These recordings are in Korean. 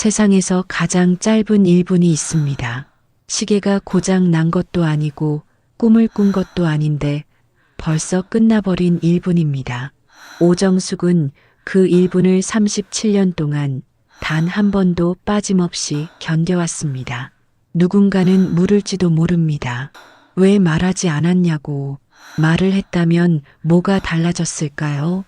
세상에서 가장 짧은 1분이 있습니다. 시계가 고장 난 것도 아니고 꿈을 꾼 것도 아닌데 벌써 끝나버린 1분입니다. 오정숙은 그 1분을 37년 동안 단 한 번도 빠짐없이 견뎌왔습니다. 누군가는 물을지도 모릅니다. 왜 말하지 않았냐고. 말을 했다면 뭐가 달라졌을까요?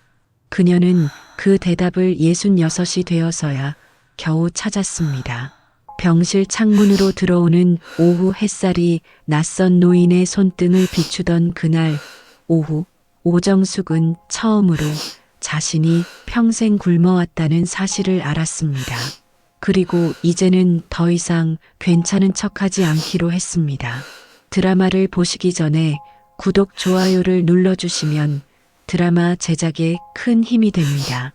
그녀는 그 대답을 66이 되어서야 겨우 찾았습니다. 병실 창문으로 들어오는 오후 햇살이 낯선 노인의 손등을 비추던 그날 오후, 오정숙은 처음으로 자신이 평생 굶어왔다는 사실을 알았습니다. 그리고 이제는 더 이상 괜찮은 척하지 않기로 했습니다. 드라마를 보시기 전에 구독, 좋아요를 눌러주시면 드라마 제작에 큰 힘이 됩니다.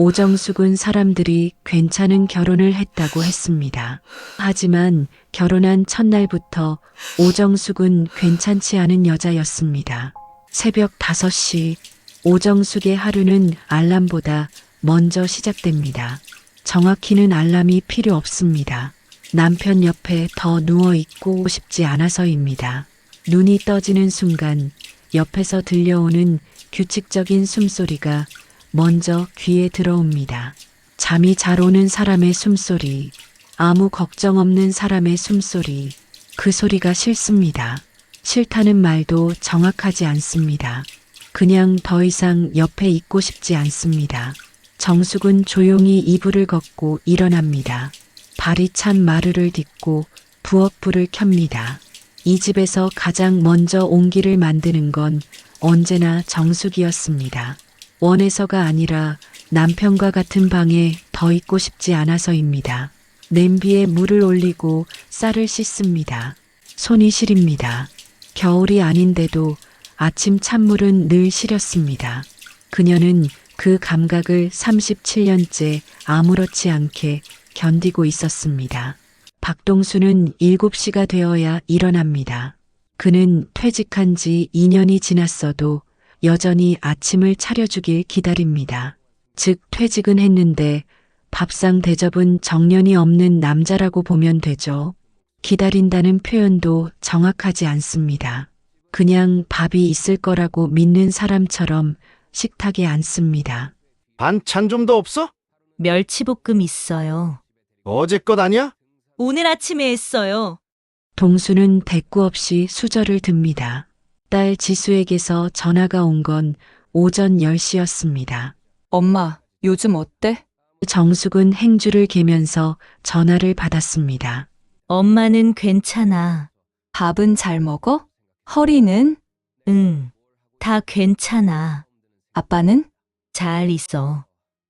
오정숙은 사람들이 괜찮은 결혼을 했다고 했습니다. 하지만 결혼한 첫날부터 오정숙은 괜찮지 않은 여자였습니다. 새벽 5시 오정숙의 하루는 알람보다 먼저 시작됩니다. 정확히는 알람이 필요 없습니다. 남편 옆에 더 누워있고 싶지 않아서입니다. 눈이 떠지는 순간 옆에서 들려오는 규칙적인 숨소리가 먼저 귀에 들어옵니다. 잠이 잘 오는 사람의 숨소리, 아무 걱정 없는 사람의 숨소리, 그 소리가 싫습니다. 싫다는 말도 정확하지 않습니다. 그냥 더 이상 옆에 있고 싶지 않습니다. 정숙은 조용히 이불을 걷고 일어납니다. 발이 찬 마루를 딛고 부엌불을 켭니다. 이 집에서 가장 먼저 온기를 만드는 건 언제나 정숙이었습니다. 원해서가 아니라 남편과 같은 방에 더 있고 싶지 않아서입니다. 냄비에 물을 올리고 쌀을 씻습니다. 손이 시립니다. 겨울이 아닌데도 아침 찬물은 늘 시렸습니다. 그녀는 그 감각을 37년째 아무렇지 않게 견디고 있었습니다. 박동수는 7시가 되어야 일어납니다. 그는 퇴직한 지 2년이 지났어도 여전히 아침을 차려주길 기다립니다. 즉 퇴직은 했는데 밥상 대접은 정년이 없는 남자라고 보면 되죠. 기다린다는 표현도 정확하지 않습니다. 그냥 밥이 있을 거라고 믿는 사람처럼 식탁에 앉습니다. 반찬 좀 더 없어? 멸치볶음 있어요. 어제 것 아니야? 오늘 아침에 했어요. 동수는 대꾸 없이 수저를 듭니다. 딸 지수에게서 전화가 온 건 오전 10시였습니다. 엄마, 요즘 어때? 정숙은 행주를 개면서 전화를 받았습니다. 엄마는 괜찮아. 밥은 잘 먹어? 허리는? 응. 다 괜찮아. 아빠는? 잘 있어.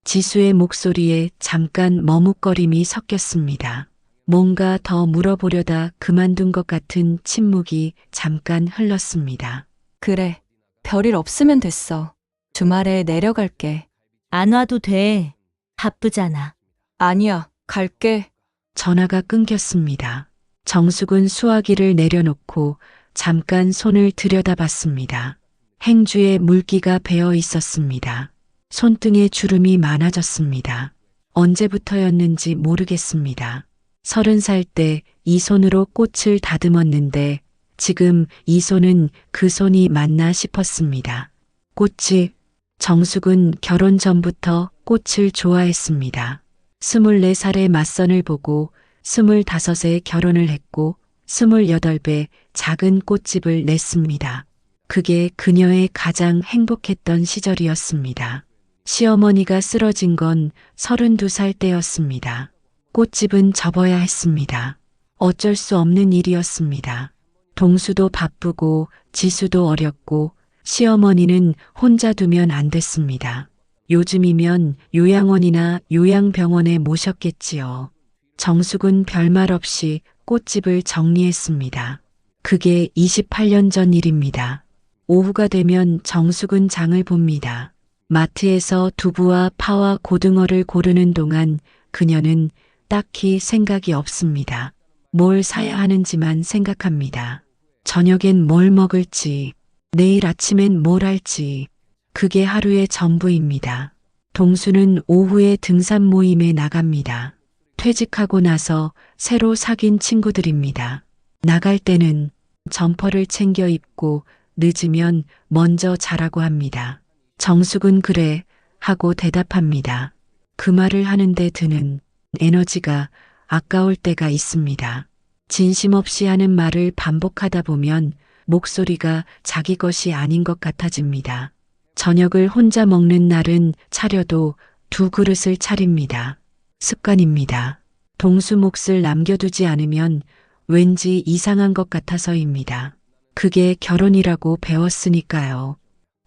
지수의 목소리에 잠깐 머뭇거림이 섞였습니다. 뭔가 더 물어보려다 그만둔 것 같은 침묵이 잠깐 흘렀습니다. 그래. 별일 없으면 됐어. 주말에 내려갈게. 안 와도 돼. 바쁘잖아. 아니야, 갈게. 전화가 끊겼습니다. 정숙은 수화기를 내려놓고 잠깐 손을 들여다봤습니다. 행주에 물기가 배어 있었습니다. 손등에 주름이 많아졌습니다. 언제부터였는지 모르겠습니다. 30살 때 이 손으로 꽃을 다듬었는데 지금 이 손은 그 손이 맞나 싶었습니다. 꽃이 정숙은 결혼 전부터 꽃을 좋아했습니다. 24살의 맞선을 보고 25에 결혼을 했고 28배 작은 꽃집을 냈습니다. 그게 그녀의 가장 행복했던 시절이었습니다. 시어머니가 쓰러진 건 32살 때였습니다. 꽃집은 접어야 했습니다. 어쩔 수 없는 일이었습니다. 동수도 바쁘고 지수도 어렸고 시어머니는 혼자 두면 안 됐습니다. 요즘이면 요양원이나 요양병원에 모셨겠지요. 정숙은 별말 없이 꽃집을 정리했습니다. 그게 28년 전 일입니다. 오후가 되면 정숙은 장을 봅니다. 마트에서 두부와 파와 고등어를 고르는 동안 그녀는 딱히 생각이 없습니다. 뭘 사야 하는지만 생각합니다. 저녁엔 뭘 먹을지, 내일 아침엔 뭘 할지, 그게 하루의 전부입니다. 동수는 오후에 등산 모임에 나갑니다. 퇴직하고 나서 새로 사귄 친구들입니다. 나갈 때는 점퍼를 챙겨 입고 늦으면 먼저 자라고 합니다. 정숙은 그래 하고 대답합니다. 그 말을 하는데 드는 에너지가 아까울 때가 있습니다. 진심 없이 하는 말을 반복하다 보면 목소리가 자기 것이 아닌 것 같아집니다. 저녁을 혼자 먹는 날은 차려도 2그릇을 차립니다. 습관입니다. 동수 몫을 남겨두지 않으면 왠지 이상한 것 같아서입니다. 그게 결혼이라고 배웠으니까요.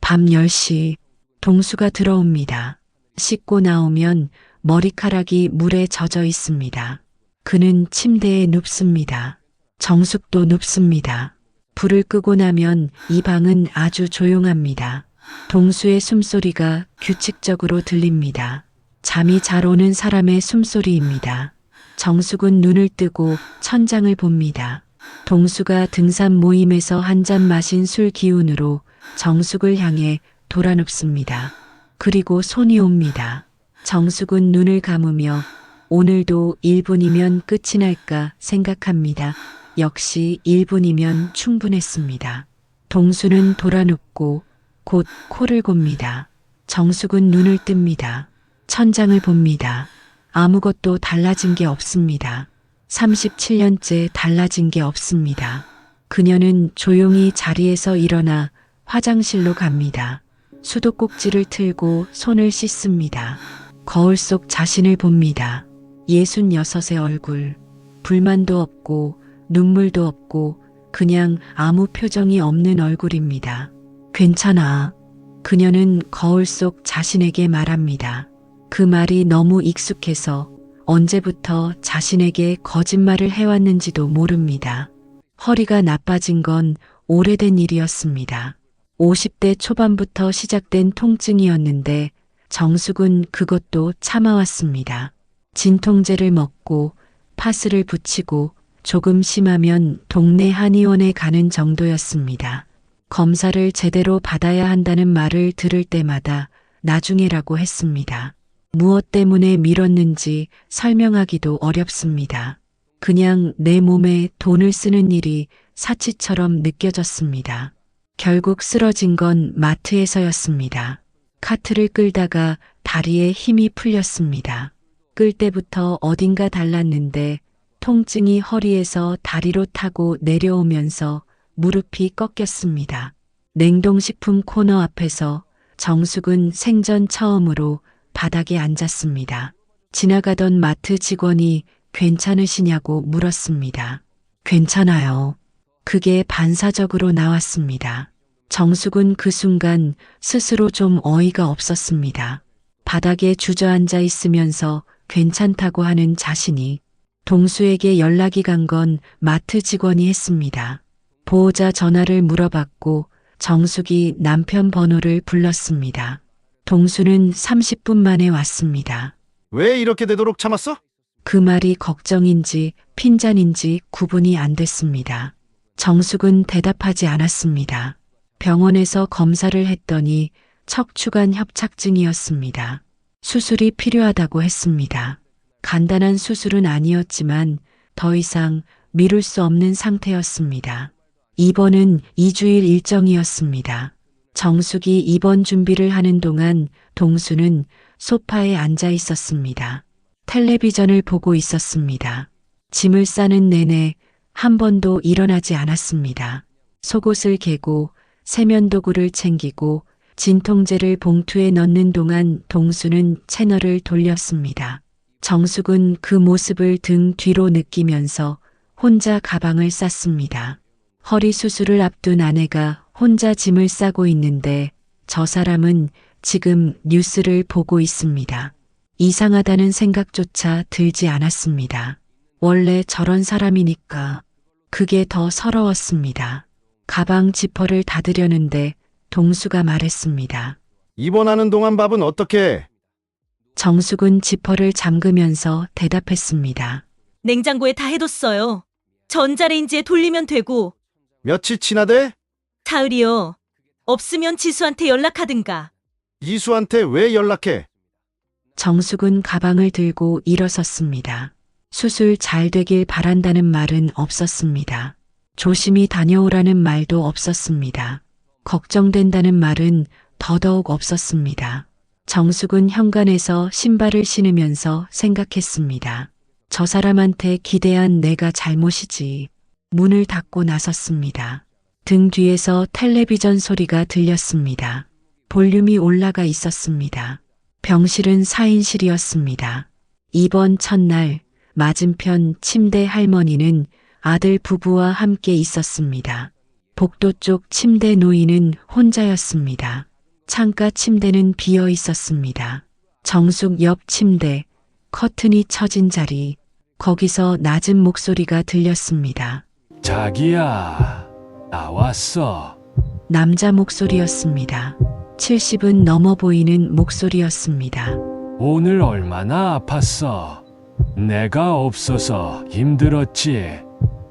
밤 10시 동수가 들어옵니다. 씻고 나오면 머리카락이 물에 젖어 있습니다. 그는 침대에 눕습니다. 정숙도 눕습니다. 불을 끄고 나면 이 방은 아주 조용합니다. 동수의 숨소리가 규칙적으로 들립니다. 잠이 잘 오는 사람의 숨소리입니다. 정숙은 눈을 뜨고 천장을 봅니다. 동수가 등산 모임에서 한 잔 마신 술 기운으로 정숙을 향해 돌아눕습니다. 그리고 손이 옵니다. 정숙은 눈을 감으며 오늘도 1분이면 끝이 날까 생각합니다. 역시 1분이면 충분했습니다. 동수는 돌아눕고 곧 코를 곱니다. 정숙은 눈을 뜹니다. 천장을 봅니다. 아무것도 달라진 게 없습니다. 37년째 달라진 게 없습니다. 그녀는 조용히 자리에서 일어나 화장실로 갑니다. 수도꼭지를 틀고 손을 씻습니다. 거울 속 자신을 봅니다. 66의 얼굴. 불만도 없고 눈물도 없고 그냥 아무 표정이 없는 얼굴입니다. 괜찮아. 그녀는 거울 속 자신에게 말합니다. 그 말이 너무 익숙해서 언제부터 자신에게 거짓말을 해왔는지도 모릅니다. 허리가 나빠진 건 오래된 일이었습니다. 50대 초반부터 시작된 통증이었는데 정숙은 그것도 참아왔습니다. 진통제를 먹고 파스를 붙이고 조금 심하면 동네 한의원에 가는 정도였습니다. 검사를 제대로 받아야 한다는 말을 들을 때마다 나중에라고 했습니다. 무엇 때문에 미뤘는지 설명하기도 어렵습니다. 그냥 내 몸에 돈을 쓰는 일이 사치처럼 느껴졌습니다. 결국 쓰러진 건 마트에서였습니다. 카트를 끌다가 다리에 힘이 풀렸습니다. 끌 때부터 어딘가 달랐는데 통증이 허리에서 다리로 타고 내려오면서 무릎이 꺾였습니다. 냉동식품 코너 앞에서 정숙은 생전 처음으로 바닥에 앉았습니다. 지나가던 마트 직원이 괜찮으시냐고 물었습니다. 괜찮아요. 그게 반사적으로 나왔습니다. 정숙은 그 순간 스스로 좀 어이가 없었습니다. 바닥에 주저앉아 있으면서 괜찮다고 하는 자신이. 동수에게 연락이 간 건 마트 직원이 했습니다. 보호자 전화를 물어봤고 정숙이 남편 번호를 불렀습니다. 동수는 30분 만에 왔습니다. 왜 이렇게 되도록 참았어? 그 말이 걱정인지 핀잔인지 구분이 안 됐습니다. 정숙은 대답하지 않았습니다. 병원에서 검사를 했더니 척추관 협착증이었습니다. 수술이 필요하다고 했습니다. 간단한 수술은 아니었지만 더 이상 미룰 수 없는 상태였습니다. 입원은 2주일 일정이었습니다. 정숙이 입원 준비를 하는 동안 동수는 소파에 앉아 있었습니다. 텔레비전을 보고 있었습니다. 짐을 싸는 내내 한 번도 일어나지 않았습니다. 속옷을 개고 세면도구를 챙기고 진통제를 봉투에 넣는 동안 동수는 채널을 돌렸습니다. 정숙은 그 모습을 등 뒤로 느끼면서 혼자 가방을 쌌습니다. 허리 수술을 앞둔 아내가 혼자 짐을 싸고 있는데 저 사람은 지금 뉴스를 보고 있습니다. 이상하다는 생각조차 들지 않았습니다. 원래 저런 사람이니까 그게 더 서러웠습니다. 가방 지퍼를 닫으려는데 동수가 말했습니다. 입원하는 동안 밥은 어떻게 해? 정숙은 지퍼를 잠그면서 대답했습니다. 냉장고에 다 해뒀어요. 전자레인지에 돌리면 되고. 며칠 지나대? 사흘이요. 없으면 지수한테 연락하든가. 이수한테 왜 연락해? 정숙은 가방을 들고 일어섰습니다. 수술 잘 되길 바란다는 말은 없었습니다. 조심히 다녀오라는 말도 없었습니다. 걱정된다는 말은 더더욱 없었습니다. 정숙은 현관에서 신발을 신으면서 생각했습니다. 저 사람한테 기대한 내가 잘못이지. 문을 닫고 나섰습니다. 등 뒤에서 텔레비전 소리가 들렸습니다. 볼륨이 올라가 있었습니다. 병실은 4인실이었습니다. 입원 첫날 맞은편 침대 할머니는 아들 부부와 함께 있었습니다. 복도 쪽 침대 노인은 혼자였습니다. 창가 침대는 비어 있었습니다. 정숙 옆 침대, 커튼이 쳐진 자리, 거기서 낮은 목소리가 들렸습니다. 자기야, 나왔어. 남자 목소리였습니다. 70은 넘어 보이는 목소리였습니다. 오늘 얼마나 아팠어? 내가 없어서 힘들었지.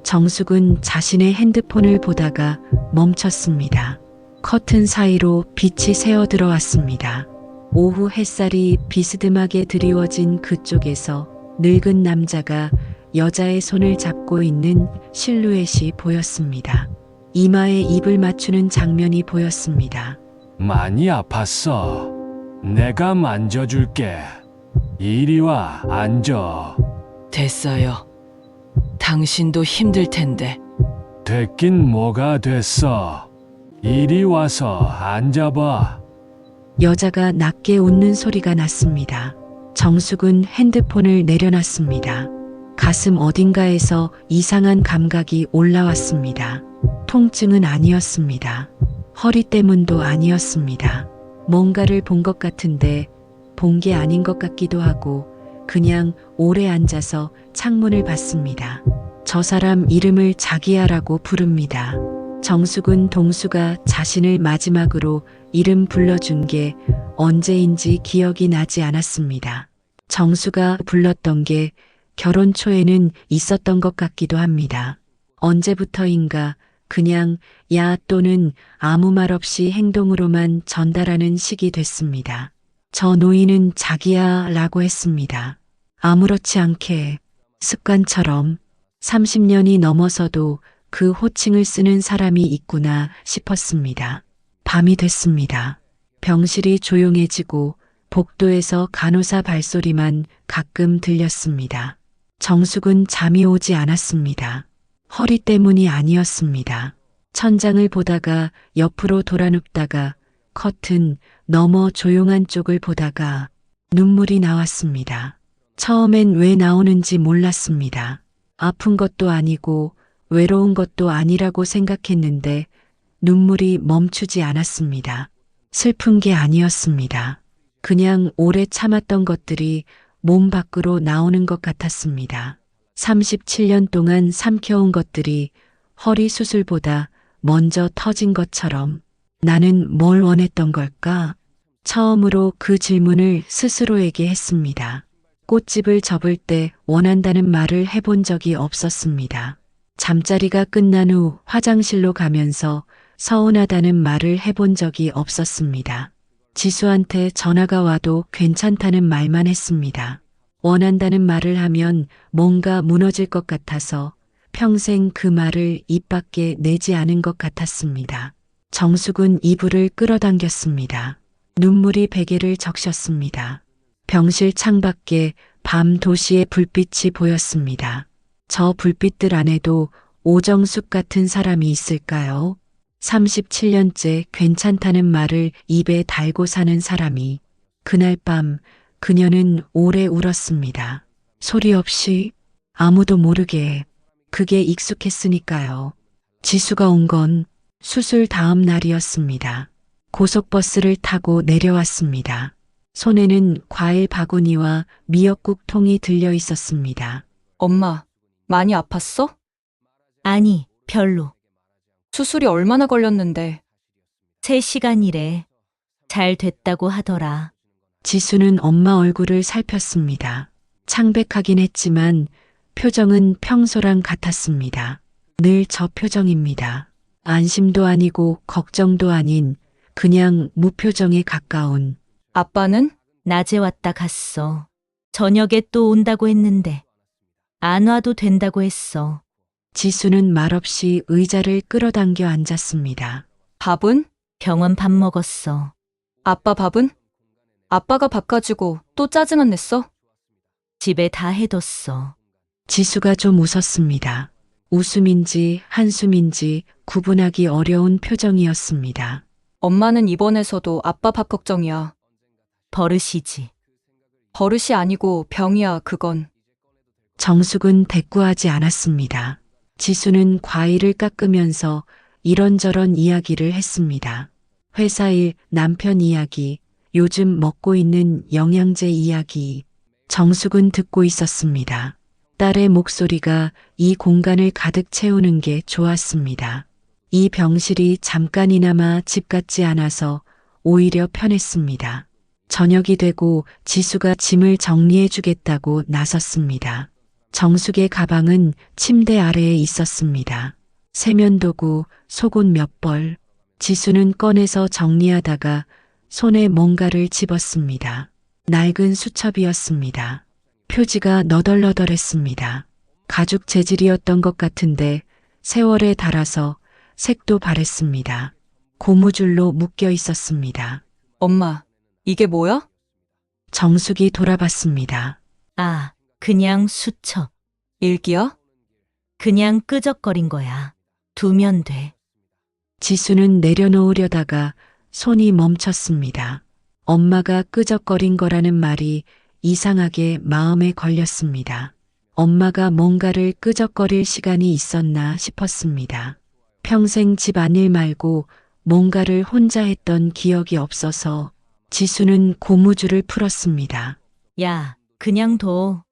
정숙은 자신의 핸드폰을 보다가 멈췄습니다. 커튼 사이로 빛이 새어 들어왔습니다. 오후 햇살이 비스듬하게 드리워진 그쪽에서 늙은 남자가 여자의 손을 잡고 있는 실루엣이 보였습니다. 이마에 입을 맞추는 장면이 보였습니다. 많이 아팠어. 내가 만져줄게. 이리 와, 앉아. 됐어요. 당신도 힘들 텐데. 됐긴 뭐가 됐어. 이리 와서 앉아봐. 여자가 낮게 웃는 소리가 났습니다. 정숙은 핸드폰을 내려놨습니다. 가슴 어딘가에서 이상한 감각이 올라왔습니다. 통증은 아니었습니다. 허리 때문도 아니었습니다. 뭔가를 본 것 같은데 본 게 아닌 것 같기도 하고 그냥 오래 앉아서 창문을 봤습니다. 저 사람 이름을 자기야라고 부릅니다. 정숙은 동수가 자신을 마지막으로 이름 불러준 게 언제인지 기억이 나지 않았습니다. 정수가 불렀던 게 결혼 초에는 있었던 것 같기도 합니다. 언제부터인가 그냥 야 또는 아무 말 없이 행동으로만 전달하는 식이 됐습니다. 저 노인은 자기야 라고 했습니다. 아무렇지 않게 습관처럼 30년이 넘어서도 그 호칭을 쓰는 사람이 있구나 싶었습니다. 밤이 됐습니다. 병실이 조용해지고 복도에서 간호사 발소리만 가끔 들렸습니다. 정숙은 잠이 오지 않았습니다. 허리 때문이 아니었습니다. 천장을 보다가 옆으로 돌아 눕다가 커튼 너머 조용한 쪽을 보다가 눈물이 나왔습니다. 처음엔 왜 나오는지 몰랐습니다. 아픈 것도 아니고 외로운 것도 아니라고 생각했는데 눈물이 멈추지 않았습니다. 슬픈 게 아니었습니다. 그냥 오래 참았던 것들이 몸 밖으로 나오는 것 같았습니다. 37년 동안 삼켜온 것들이 허리 수술보다 먼저 터진 것처럼 나는 뭘 원했던 걸까? 처음으로 그 질문을 스스로에게 했습니다. 꽃집을 접을 때 원한다는 말을 해본 적이 없었습니다. 잠자리가 끝난 후 화장실로 가면서 서운하다는 말을 해본 적이 없었습니다. 지수한테 전화가 와도 괜찮다는 말만 했습니다. 원한다는 말을 하면 뭔가 무너질 것 같아서 평생 그 말을 입 밖에 내지 않은 것 같았습니다. 정숙은 이불을 끌어당겼습니다. 눈물이 베개를 적셨습니다. 병실 창밖에 밤 도시의 불빛이 보였습니다. 저 불빛들 안에도 오정숙 같은 사람이 있을까요? 37년째 괜찮다는 말을 입에 달고 사는 사람이. 그날 밤 그녀는 오래 울었습니다. 소리 없이 아무도 모르게. 그게 익숙했으니까요. 지수가 온 건 수술 다음 날이었습니다. 고속버스를 타고 내려왔습니다. 손에는 과일 바구니와 미역국 통이 들려 있었습니다. 엄마, 많이 아팠어? 아니, 별로. 수술이 얼마나 걸렸는데. 3시간이래. 잘 됐다고 하더라. 지수는 엄마 얼굴을 살폈습니다. 창백하긴 했지만 표정은 평소랑 같았습니다. 늘 저 표정입니다. 안심도 아니고 걱정도 아닌 그냥 무표정에 가까운. 아빠는? 낮에 왔다 갔어. 저녁에 또 온다고 했는데. 안 와도 된다고 했어. 지수는 말없이 의자를 끌어당겨 앉았습니다. 밥은? 병원 밥 먹었어. 아빠 밥은? 아빠가 밥 가지고 또 짜증 안 냈어? 집에 다 해뒀어. 지수가 좀 웃었습니다. 웃음인지 한숨인지 구분하기 어려운 표정이었습니다. 엄마는 입원해서도 아빠 밥 걱정이야. 버릇이지. 버릇이 아니고 병이야, 그건. 정숙은 대꾸하지 않았습니다. 지수는 과일을 깎으면서 이런저런 이야기를 했습니다. 회사 일, 남편 이야기, 요즘 먹고 있는 영양제 이야기. 정숙은 듣고 있었습니다. 딸의 목소리가 이 공간을 가득 채우는 게 좋았습니다. 이 병실이 잠깐이나마 집 같지 않아서 오히려 편했습니다. 저녁이 되고 지수가 짐을 정리해 주겠다고 나섰습니다. 정숙의 가방은 침대 아래에 있었습니다. 세면도구, 속옷 몇 벌. 지수는 꺼내서 정리하다가 손에 뭔가를 집었습니다. 낡은 수첩이었습니다. 표지가 너덜너덜했습니다. 가죽 재질이었던 것 같은데 세월에 닳아서 색도 바랬습니다. 고무줄로 묶여 있었습니다. 엄마, 이게 뭐야? 정숙이 돌아봤습니다. 아, 그냥 수첩. 일기야? 그냥 끄적거린 거야. 두면 돼. 지수는 내려놓으려다가 손이 멈췄습니다. 엄마가 끄적거린 거라는 말이 이상하게 마음에 걸렸습니다. 엄마가 뭔가를 끄적거릴 시간이 있었나 싶었습니다. 평생 집안일 말고 뭔가를 혼자 했던 기억이 없어서 지수는 고무줄을 풀었습니다. 야, 그냥 둬.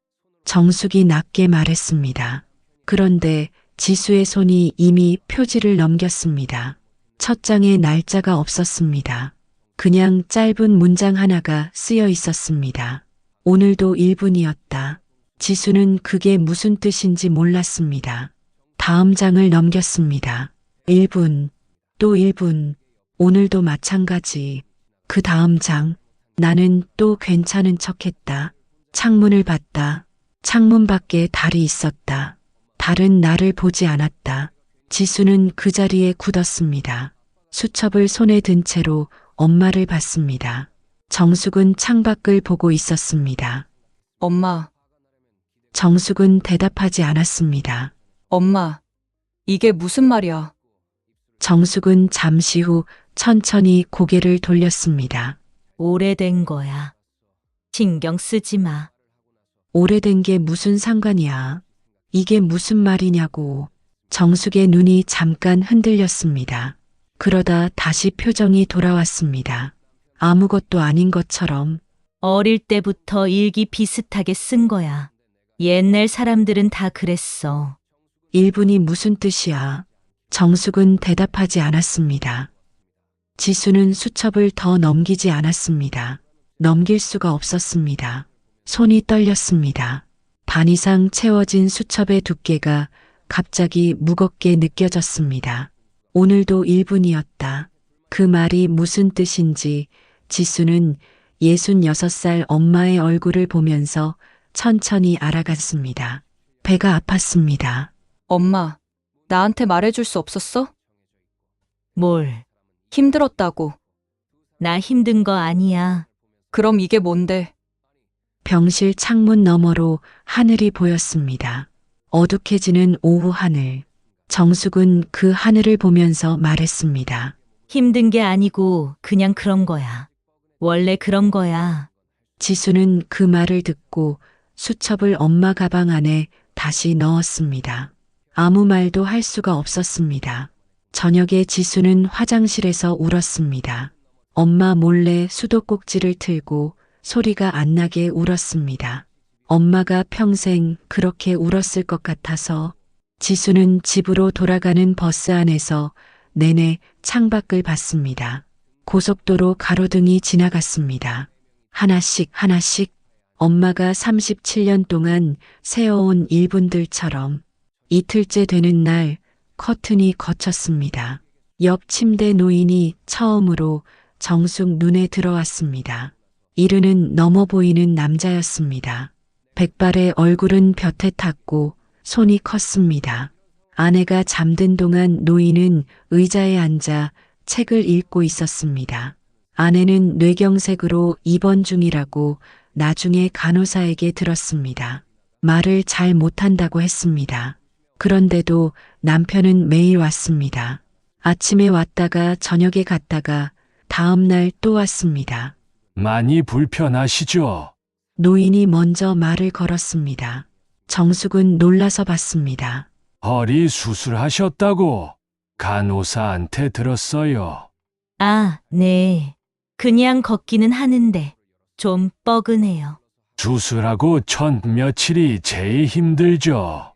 정숙이 낮게 말했습니다. 그런데 지수의 손이 이미 표지를 넘겼습니다. 첫 장에 날짜가 없었습니다. 그냥 짧은 문장 하나가 쓰여 있었습니다. 오늘도 1분이었다. 지수는 그게 무슨 뜻인지 몰랐습니다. 다음 장을 넘겼습니다. 1분, 또 1분, 오늘도 마찬가지. 그 다음 장, 나는 또 괜찮은 척했다. 창문을 봤다. 창문 밖에 달이 있었다. 달은 나를 보지 않았다. 지수는 그 자리에 굳었습니다. 수첩을 손에 든 채로 엄마를 봤습니다. 정숙은 창밖을 보고 있었습니다. 엄마, 정숙은 대답하지 않았습니다. 엄마, 이게 무슨 말이야? 정숙은 잠시 후 천천히 고개를 돌렸습니다. 오래된 거야. 신경 쓰지 마. 오래된 게 무슨 상관이야. 이게 무슨 말이냐고. 정숙의 눈이 잠깐 흔들렸습니다. 그러다 다시 표정이 돌아왔습니다. 아무것도 아닌 것처럼. 어릴 때부터 일기 비슷하게 쓴 거야. 옛날 사람들은 다 그랬어. 1분이 무슨 뜻이야? 정숙은 대답하지 않았습니다. 지수는 수첩을 더 넘기지 않았습니다. 넘길 수가 없었습니다. 손이 떨렸습니다. 반 이상 채워진 수첩의 두께가 갑자기 무겁게 느껴졌습니다. 오늘도 1분이었다. 그 말이 무슨 뜻인지 지수는 66살 엄마의 얼굴을 보면서 천천히 알아갔습니다. 배가 아팠습니다. 엄마, 나한테 말해줄 수 없었어? 뭘? 힘들었다고. 나 힘든 거 아니야. 그럼 이게 뭔데? 병실 창문 너머로 하늘이 보였습니다. 어둑해지는 오후 하늘. 정숙은 그 하늘을 보면서 말했습니다. 힘든 게 아니고 그냥 그런 거야. 원래 그런 거야. 지수는 그 말을 듣고 수첩을 엄마 가방 안에 다시 넣었습니다. 아무 말도 할 수가 없었습니다. 저녁에 지수는 화장실에서 울었습니다. 엄마 몰래 수도꼭지를 틀고 소리가 안 나게 울었습니다. 엄마가 평생 그렇게 울었을 것 같아서 지수는 집으로 돌아가는 버스 안에서 내내 창밖을 봤습니다. 고속도로 가로등이 지나갔습니다. 하나씩 하나씩 엄마가 37년 동안 세워온 일분들처럼 이틀째 되는 날 커튼이 걷혔습니다. 옆 침대 노인이 처음으로 정숙 눈에 들어왔습니다. 이르는 넘어 보이는 남자였습니다. 백발의 얼굴은 볕에 탔고 손이 컸습니다. 아내가 잠든 동안 노인은 의자에 앉아 책을 읽고 있었습니다. 아내는 뇌경색으로 입원 중이라고 나중에 간호사에게 들었습니다. 말을 잘 못한다고 했습니다. 그런데도 남편은 매일 왔습니다. 아침에 왔다가 저녁에 갔다가 다음 날 또 왔습니다. 많이 불편하시죠? 노인이 먼저 말을 걸었습니다. 정숙은 놀라서 봤습니다. 허리 수술하셨다고 간호사한테 들었어요. 아, 네. 그냥 걷기는 하는데 좀 뻐근해요. 수술하고 첫 며칠이 제일 힘들죠.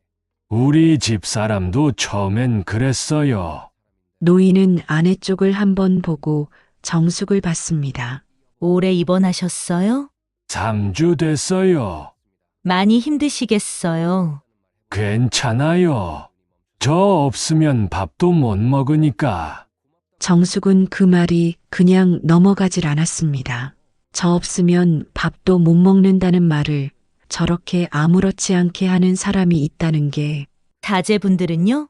우리 집 사람도 처음엔 그랬어요. 노인은 아내 쪽을 한번 보고 정숙을 봤습니다. 오래 입원하셨어요? 3주 됐어요. 많이 힘드시겠어요. 괜찮아요. 저 없으면 밥도 못 먹으니까. 정숙은 그 말이 그냥 넘어가질 않았습니다. 저 없으면 밥도 못 먹는다는 말을 저렇게 아무렇지 않게 하는 사람이 있다는 게 자제분들은요?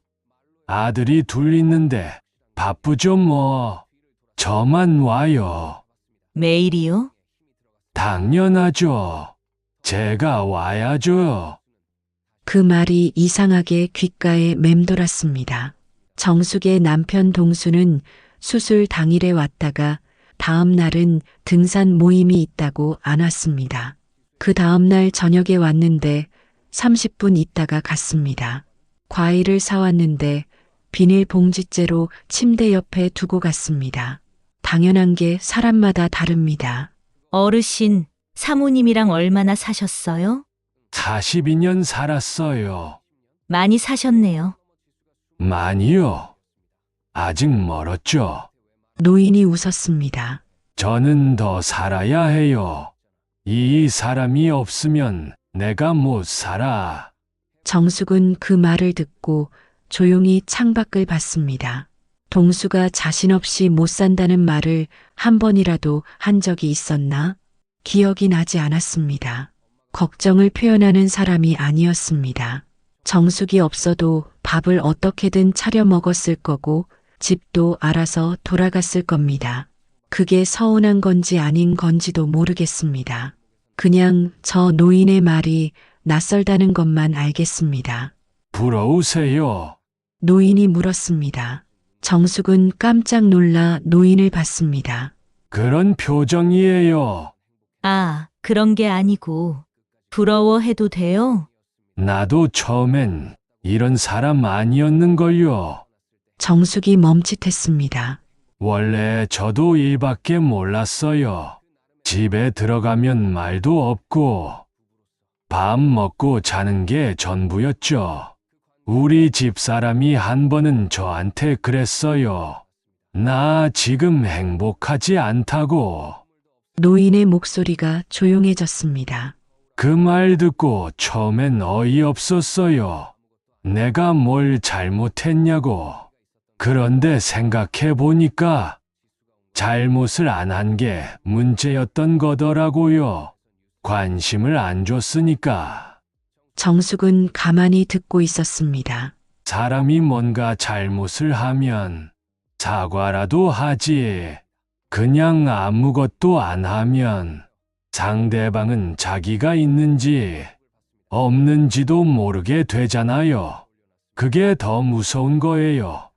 아들이 둘 있는데 바쁘죠 뭐. 저만 와요. 매일이요? 당연하죠. 제가 와야죠. 그 말이 이상하게 귓가에 맴돌았습니다. 정숙의 남편 동수는 수술 당일에 왔다가 다음 날은 등산 모임이 있다고 안 왔습니다. 그 다음 날 저녁에 왔는데 30분 있다가 갔습니다. 과일을 사왔는데 비닐봉지째로 침대 옆에 두고 갔습니다. 당연한 게 사람마다 다릅니다. 어르신, 사모님이랑 얼마나 사셨어요? 42년 살았어요. 많이 사셨네요. 많이요. 아직 멀었죠. 노인이 웃었습니다. 저는 더 살아야 해요. 이 사람이 없으면 내가 못 살아. 정숙은 그 말을 듣고 조용히 창밖을 봤습니다. 동수가 자신 없이 못 산다는 말을 한 번이라도 한 적이 있었나? 기억이 나지 않았습니다. 걱정을 표현하는 사람이 아니었습니다. 정숙이 없어도 밥을 어떻게든 차려 먹었을 거고 집도 알아서 돌아갔을 겁니다. 그게 서운한 건지 아닌 건지도 모르겠습니다. 그냥 저 노인의 말이 낯설다는 것만 알겠습니다. 부러우세요? 노인이 물었습니다. 정숙은 깜짝 놀라 노인을 봤습니다. 그런 표정이에요. 아, 그런 게 아니고 부러워해도 돼요? 나도 처음엔 이런 사람 아니었는걸요. 정숙이 멈칫했습니다. 원래 저도 일밖에 몰랐어요. 집에 들어가면 말도 없고 밥 먹고 자는 게 전부였죠. 우리 집 사람이 한 번은 저한테 그랬어요. 나 지금 행복하지 않다고. 노인의 목소리가 조용해졌습니다. 그 말 듣고 처음엔 어이없었어요. 내가 뭘 잘못했냐고. 그런데 생각해 보니까 잘못을 안 한 게 문제였던 거더라고요. 관심을 안 줬으니까. 정숙은 가만히 듣고 있었습니다. 사람이 뭔가 잘못을 하면 사과라도 하지. 그냥 아무것도 안 하면 상대방은 자기가 있는지 없는지도 모르게 되잖아요. 그게 더 무서운 거예요.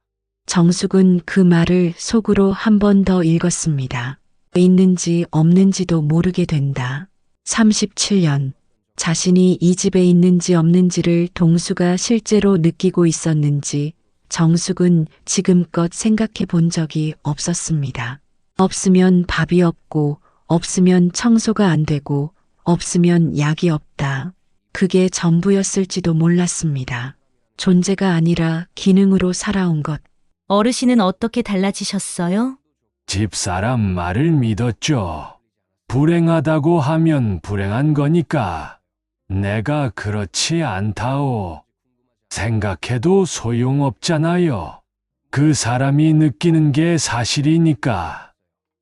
정숙은 그 말을 속으로 한 번 더 읽었습니다. 있는지 없는지도 모르게 된다. 37년. 자신이 이 집에 있는지 없는지를 동수가 실제로 느끼고 있었는지 정숙은 지금껏 생각해 본 적이 없었습니다. 없으면 밥이 없고, 없으면 청소가 안 되고, 없으면 약이 없다. 그게 전부였을지도 몰랐습니다. 존재가 아니라 기능으로 살아온 것. 어르신은 어떻게 달라지셨어요? 집사람 말을 믿었죠. 불행하다고 하면 불행한 거니까 내가 그렇지 않다오. 생각해도 소용없잖아요. 그 사람이 느끼는 게 사실이니까.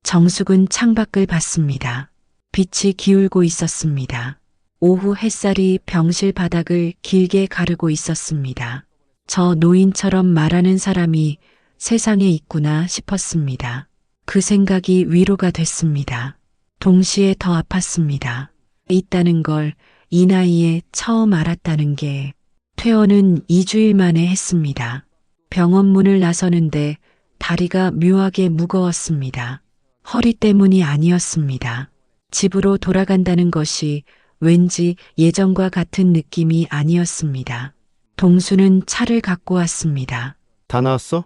정숙은 창밖을 봤습니다. 빛이 기울고 있었습니다. 오후 햇살이 병실 바닥을 길게 가르고 있었습니다. 저 노인처럼 말하는 사람이 세상에 있구나 싶었습니다. 그 생각이 위로가 됐습니다. 동시에 더 아팠습니다. 있다는 걸 이 나이에 처음 알았다는 게 퇴원은 2주일 만에 했습니다. 병원 문을 나서는데 다리가 묘하게 무거웠습니다. 허리 때문이 아니었습니다. 집으로 돌아간다는 것이 왠지 예전과 같은 느낌이 아니었습니다. 동수는 차를 갖고 왔습니다. 다 나았어?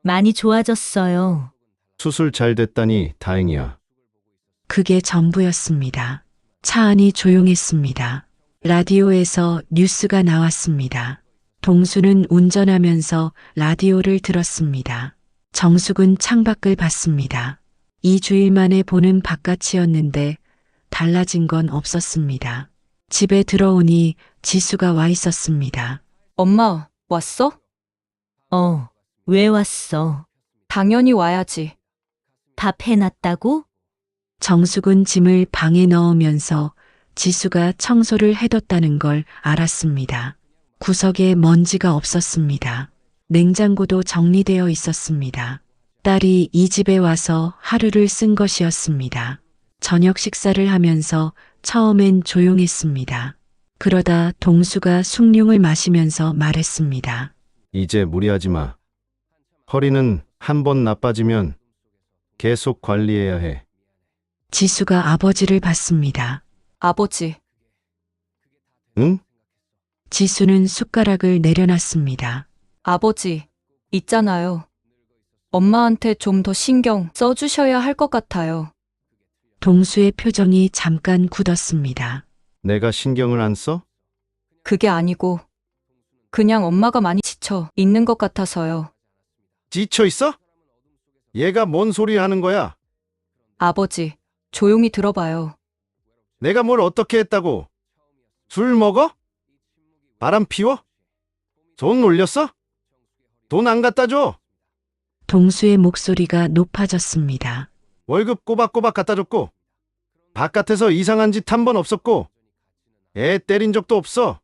많이 좋아졌어요. 수술 잘 됐다니 다행이야. 그게 전부였습니다. 차 안이 조용했습니다. 라디오에서 뉴스가 나왔습니다. 동수는 운전하면서 라디오를 들었습니다. 정숙은 창밖을 봤습니다. 2주일 만에 보는 바깥이었는데 달라진 건 없었습니다. 집에 들어오니 지수가 와 있었습니다. 엄마, 왔어? 왜 왔어? 당연히 와야지. 밥 해놨다고? 정숙은 짐을 방에 넣으면서 지수가 청소를 해뒀다는 걸 알았습니다. 구석에 먼지가 없었습니다. 냉장고도 정리되어 있었습니다. 딸이 이 집에 와서 하루를 쓴 것이었습니다. 저녁 식사를 하면서 처음엔 조용했습니다. 그러다 동수가 숭늉을 마시면서 말했습니다. 이제 무리하지 마. 허리는 한 번 나빠지면 계속 관리해야 해. 지수가 아버지를 봤습니다. 아버지, 응? 지수는 숟가락을 내려놨습니다. 아버지, 있잖아요. 엄마한테 좀 더 신경 써주셔야 할 것 같아요. 동수의 표정이 잠깐 굳었습니다. 내가 신경을 안 써? 그게 아니고, 그냥 엄마가 많이 지쳐 있는 것 같아서요. 지쳐 있어? 얘가 뭔 소리 하는 거야? 아버지, 조용히 들어봐요. 내가 뭘 어떻게 했다고? 술 먹어? 바람 피워? 돈 올렸어? 돈 안 갖다 줘? 동수의 목소리가 높아졌습니다. 월급 꼬박꼬박 갖다 줬고, 바깥에서 이상한 짓 한 번 없었고, 애 때린 적도 없어.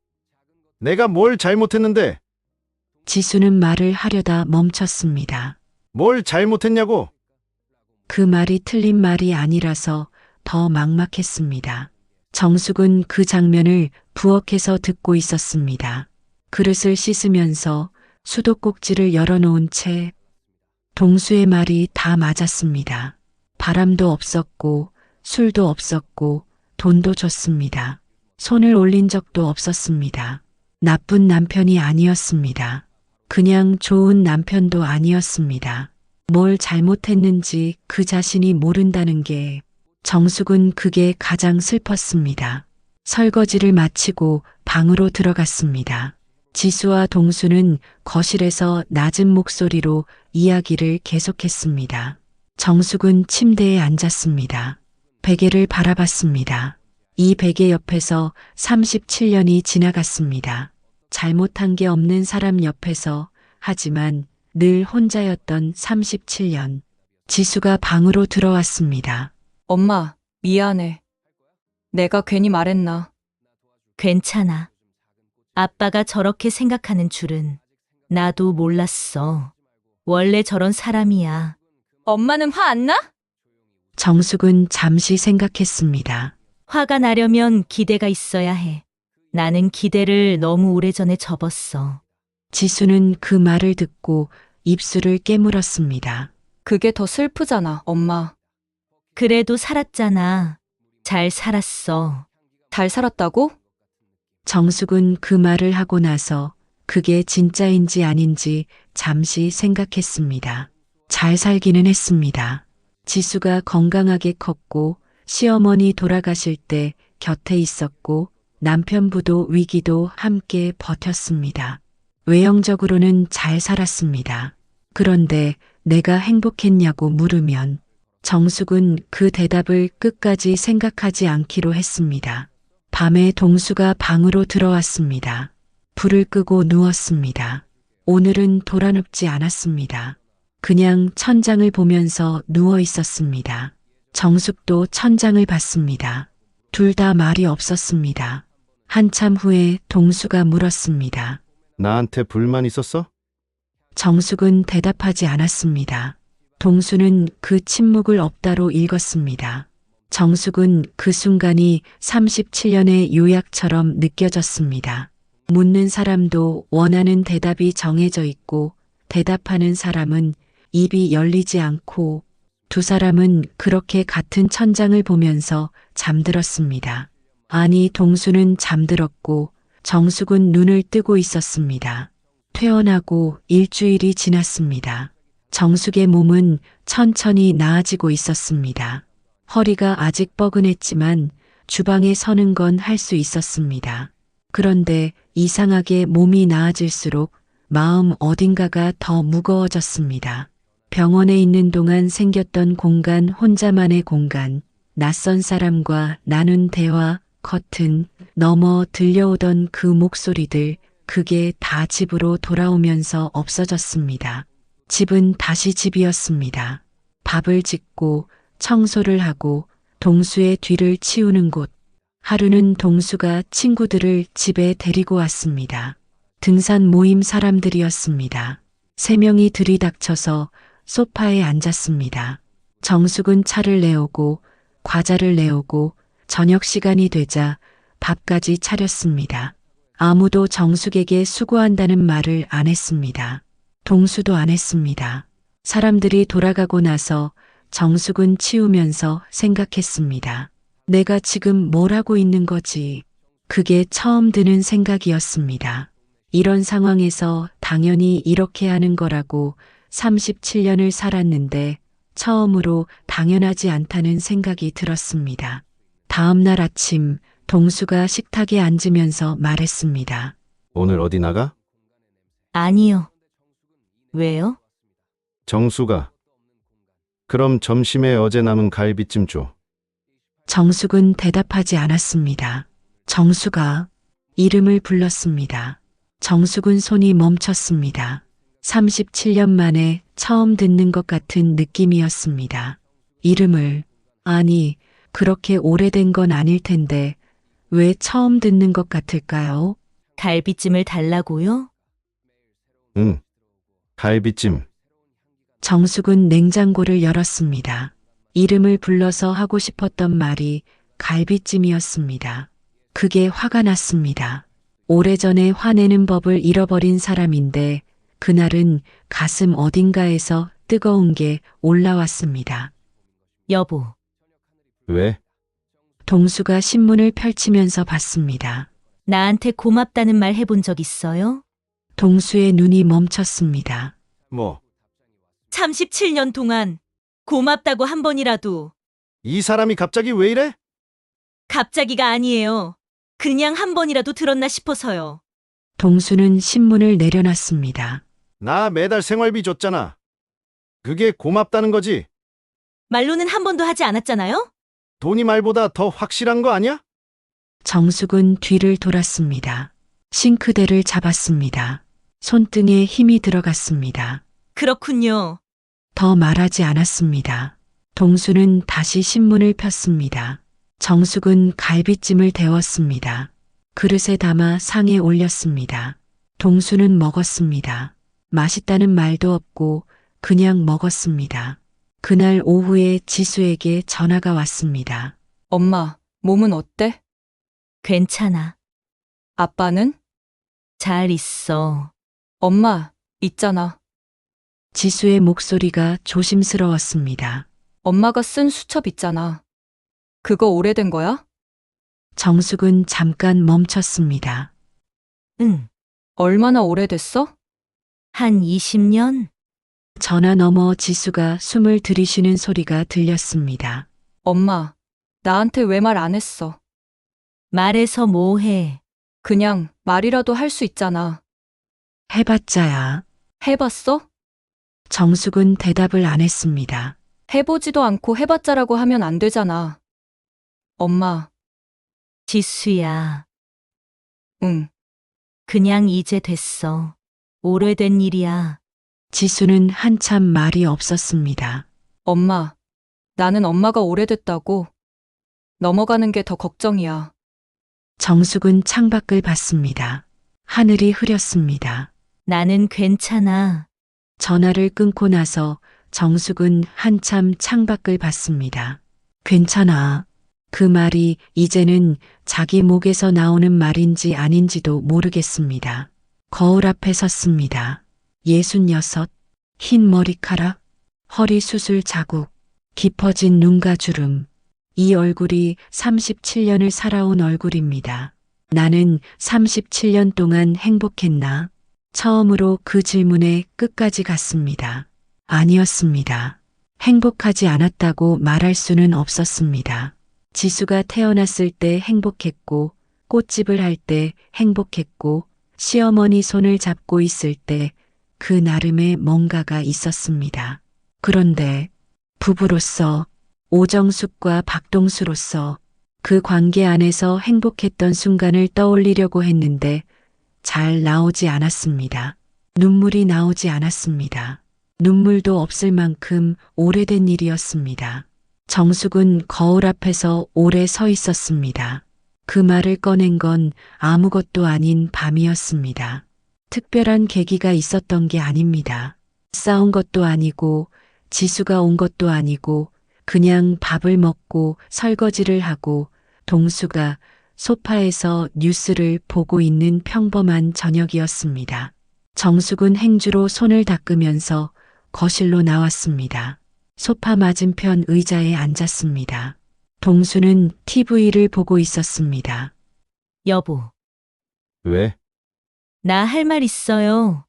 내가 뭘 잘못했는데, 지수는 말을 하려다 멈췄습니다. 뭘 잘못했냐고? 그 말이 틀린 말이 아니라서 더 막막했습니다. 정숙은 그 장면을 부엌에서 듣고 있었습니다. 그릇을 씻으면서 수도꼭지를 열어놓은 채 동수의 말이 다 맞았습니다. 바람도 없었고 술도 없었고 돈도 줬습니다. 손을 올린 적도 없었습니다. 나쁜 남편이 아니었습니다. 그냥 좋은 남편도 아니었습니다. 뭘 잘못했는지 그 자신이 모른다는 게 정숙은 그게 가장 슬펐습니다. 설거지를 마치고 방으로 들어갔습니다. 지수와 동수는 거실에서 낮은 목소리로 이야기를 계속했습니다. 정숙은 침대에 앉았습니다. 베개를 바라봤습니다. 이 베개 옆에서 37년이 지나갔습니다. 잘못한 게 없는 사람 옆에서 하지만 늘 혼자였던 37년. 지수가 방으로 들어왔습니다. 엄마, 미안해. 내가 괜히 말했나? 괜찮아. 아빠가 저렇게 생각하는 줄은 나도 몰랐어. 원래 저런 사람이야. 엄마는 화 안 나? 정숙은 잠시 생각했습니다. 화가 나려면 기대가 있어야 해. 나는 기대를 너무 오래전에 접었어. 지수는 그 말을 듣고 입술을 깨물었습니다. 그게 더 슬프잖아, 엄마. 그래도 살았잖아. 잘 살았어. 잘 살았다고? 정숙은 그 말을 하고 나서 그게 진짜인지 아닌지 잠시 생각했습니다. 잘 살기는 했습니다. 지수가 건강하게 컸고 시어머니 돌아가실 때 곁에 있었고 남편부도 위기도 함께 버텼습니다. 외형적으로는 잘 살았습니다. 그런데 내가 행복했냐고 물으면 정숙은 그 대답을 끝까지 생각하지 않기로 했습니다. 밤에 동수가 방으로 들어왔습니다. 불을 끄고 누웠습니다. 오늘은 돌아눕지 않았습니다. 그냥 천장을 보면서 누워 있었습니다. 정숙도 천장을 봤습니다. 둘 다 말이 없었습니다. 한참 후에 동수가 물었습니다. 나한테 불만 있었어? 정숙은 대답하지 않았습니다. 동수는 그 침묵을 없다로 읽었습니다. 정숙은 그 순간이 37년의 요약처럼 느껴졌습니다. 묻는 사람도 원하는 대답이 정해져 있고 대답하는 사람은 입이 열리지 않고 두 사람은 그렇게 같은 천장을 보면서 잠들었습니다. 아니, 동수는 잠들었고 정숙은 눈을 뜨고 있었습니다. 퇴원하고 일주일이 지났습니다. 정숙의 몸은 천천히 나아지고 있었습니다. 허리가 아직 뻐근했지만 주방에 서는 건 할 수 있었습니다. 그런데 이상하게 몸이 나아질수록 마음 어딘가가 더 무거워졌습니다. 병원에 있는 동안 생겼던 공간, 혼자만의 공간, 낯선 사람과 나눈 대화, 커튼 너머 들려오던 그 목소리들, 그게 다 집으로 돌아오면서 없어졌습니다. 집은 다시 집이었습니다. 밥을 짓고 청소를 하고 동수의 뒤를 치우는 곳. 하루는 동수가 친구들을 집에 데리고 왔습니다. 등산 모임 사람들이었습니다. 3명이 들이닥쳐서 소파에 앉았습니다. 정숙은 차를 내오고 과자를 내오고 저녁 시간이 되자 밥까지 차렸습니다. 아무도 정숙에게 수고한다는 말을 안 했습니다. 동수도 안 했습니다. 사람들이 돌아가고 나서 정숙은 치우면서 생각했습니다. 내가 지금 뭘 하고 있는 거지? 그게 처음 드는 생각이었습니다. 이런 상황에서 당연히 이렇게 하는 거라고 37년을 살았는데 처음으로 당연하지 않다는 생각이 들었습니다. 다음 날 아침 동수가 식탁에 앉으면서 말했습니다. 오늘 어디 나가? 아니요. 왜요? 정수가. 그럼 점심에 어제 남은 갈비찜 줘. 정숙은 대답하지 않았습니다. 정수가 이름을 불렀습니다. 정숙은 손이 멈췄습니다. 37년 만에 처음 듣는 것 같은 느낌이었습니다. 이름을, 아니, 그렇게 오래된 건 아닐 텐데 왜 처음 듣는 것 같을까요? 갈비찜을 달라고요? 응. 갈비찜. 정숙은 냉장고를 열었습니다. 이름을 불러서 하고 싶었던 말이 갈비찜이었습니다. 그게 화가 났습니다. 오래전에 화내는 법을 잃어버린 사람인데 그날은 가슴 어딘가에서 뜨거운 게 올라왔습니다. 여보, 왜? 동수가 신문을 펼치면서 봤습니다. 나한테 고맙다는 말 해본 적 있어요? 동수의 눈이 멈췄습니다. 뭐, 37년 동안 고맙다고 한 번이라도. 이 사람이 갑자기 왜 이래? 갑자기가 아니에요. 그냥 한 번이라도 들었나 싶어서요. 동수는 신문을 내려놨습니다. 나 매달 생활비 줬잖아. 그게 고맙다는 거지. 말로는 한 번도 하지 않았잖아요? 돈이 말보다 더 확실한 거 아니야? 정숙은 뒤를 돌았습니다. 싱크대를 잡았습니다. 손등에 힘이 들어갔습니다. 그렇군요. 더 말하지 않았습니다. 동수는 다시 신문을 폈습니다. 정숙은 갈비찜을 데웠습니다. 그릇에 담아 상에 올렸습니다. 동수는 먹었습니다. 맛있다는 말도 없고 그냥 먹었습니다. 그날 오후에 지수에게 전화가 왔습니다. 엄마, 몸은 어때? 괜찮아. 아빠는? 잘 있어. 엄마, 있잖아. 지수의 목소리가 조심스러웠습니다. 엄마가 쓴 수첩 있잖아. 그거 오래된 거야? 정숙은 잠깐 멈췄습니다. 응. 얼마나 오래됐어? 한 20년? 전화 너머 지수가 숨을 들이쉬는 소리가 들렸습니다. 엄마, 나한테 왜 말 안 했어? 말해서 뭐해. 그냥 말이라도 할 수 있잖아. 해봤자야. 해봤어? 정숙은 대답을 안 했습니다. 해보지도 않고 해봤자라고 하면 안 되잖아. 엄마, 지수야, 응. 그냥 이제 됐어. 오래된 일이야. 지수는 한참 말이 없었습니다. 엄마, 나는 엄마가 오래됐다고. 넘어가는 게 더 걱정이야. 정숙은 창밖을 봤습니다. 하늘이 흐렸습니다. 나는 괜찮아. 전화를 끊고 나서 정숙은 한참 창밖을 봤습니다. 괜찮아. 그 말이 이제는 자기 목에서 나오는 말인지 아닌지도 모르겠습니다. 거울 앞에 섰습니다. 66, 흰 머리카락, 허리 수술 자국, 깊어진 눈가 주름. 이 얼굴이 37년을 살아온 얼굴입니다. 나는 37년 동안 행복했나? 처음으로 그 질문에 끝까지 갔습니다. 아니었습니다. 행복하지 않았다고 말할 수는 없었습니다. 지수가 태어났을 때 행복했고, 꽃집을 할 때 행복했고, 시어머니 손을 잡고 있을 때 그 나름의 뭔가가 있었습니다. 그런데 부부로서, 오정숙과 박동수로서 그 관계 안에서 행복했던 순간을 떠올리려고 했는데 잘 나오지 않았습니다. 눈물이 나오지 않았습니다. 눈물도 없을 만큼 오래된 일이었습니다. 정숙은 거울 앞에서 오래 서 있었습니다. 그 말을 꺼낸 건 아무것도 아닌 밤이었습니다. 특별한 계기가 있었던 게 아닙니다. 싸운 것도 아니고 지수가 온 것도 아니고 그냥 밥을 먹고 설거지를 하고 동수가 소파에서 뉴스를 보고 있는 평범한 저녁이었습니다. 정숙은 행주로 손을 닦으면서 거실로 나왔습니다. 소파 맞은편 의자에 앉았습니다. 동수는 TV를 보고 있었습니다. 여보, 왜? 나 할 말 있어요.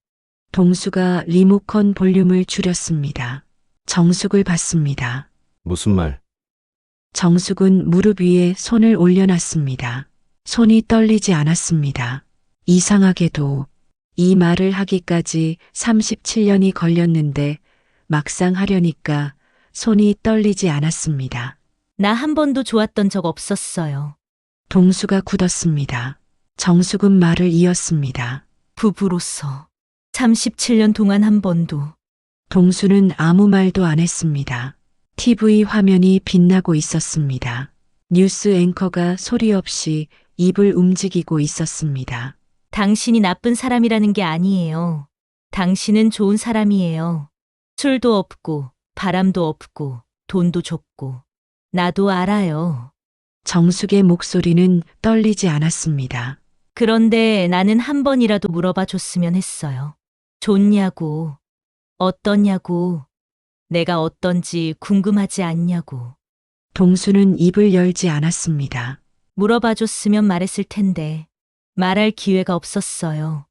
동수가 리모컨 볼륨을 줄였습니다. 정숙을 봤습니다. 무슨 말? 정숙은 무릎 위에 손을 올려놨습니다. 손이 떨리지 않았습니다. 이상하게도 이 말을 하기까지 37년이 걸렸는데 막상 하려니까 손이 떨리지 않았습니다. 나 한 번도 좋았던 적 없었어요. 동수가 굳었습니다. 정숙은 말을 이었습니다. 부부로서 37년 동안 한 번도. 동수는 아무 말도 안 했습니다. TV 화면이 빛나고 있었습니다. 뉴스 앵커가 소리 없이 입을 움직이고 있었습니다. 당신이 나쁜 사람이라는 게 아니에요. 당신은 좋은 사람이에요. 술도 없고, 바람도 없고, 돈도 줬고. 나도 알아요. 정숙의 목소리는 떨리지 않았습니다. 그런데 나는 한 번이라도 물어봐 줬으면 했어요. 좋냐고, 어떠냐고, 내가 어떤지 궁금하지 않냐고. 동수는 입을 열지 않았습니다. 물어봐 줬으면 말했을 텐데, 말할 기회가 없었어요.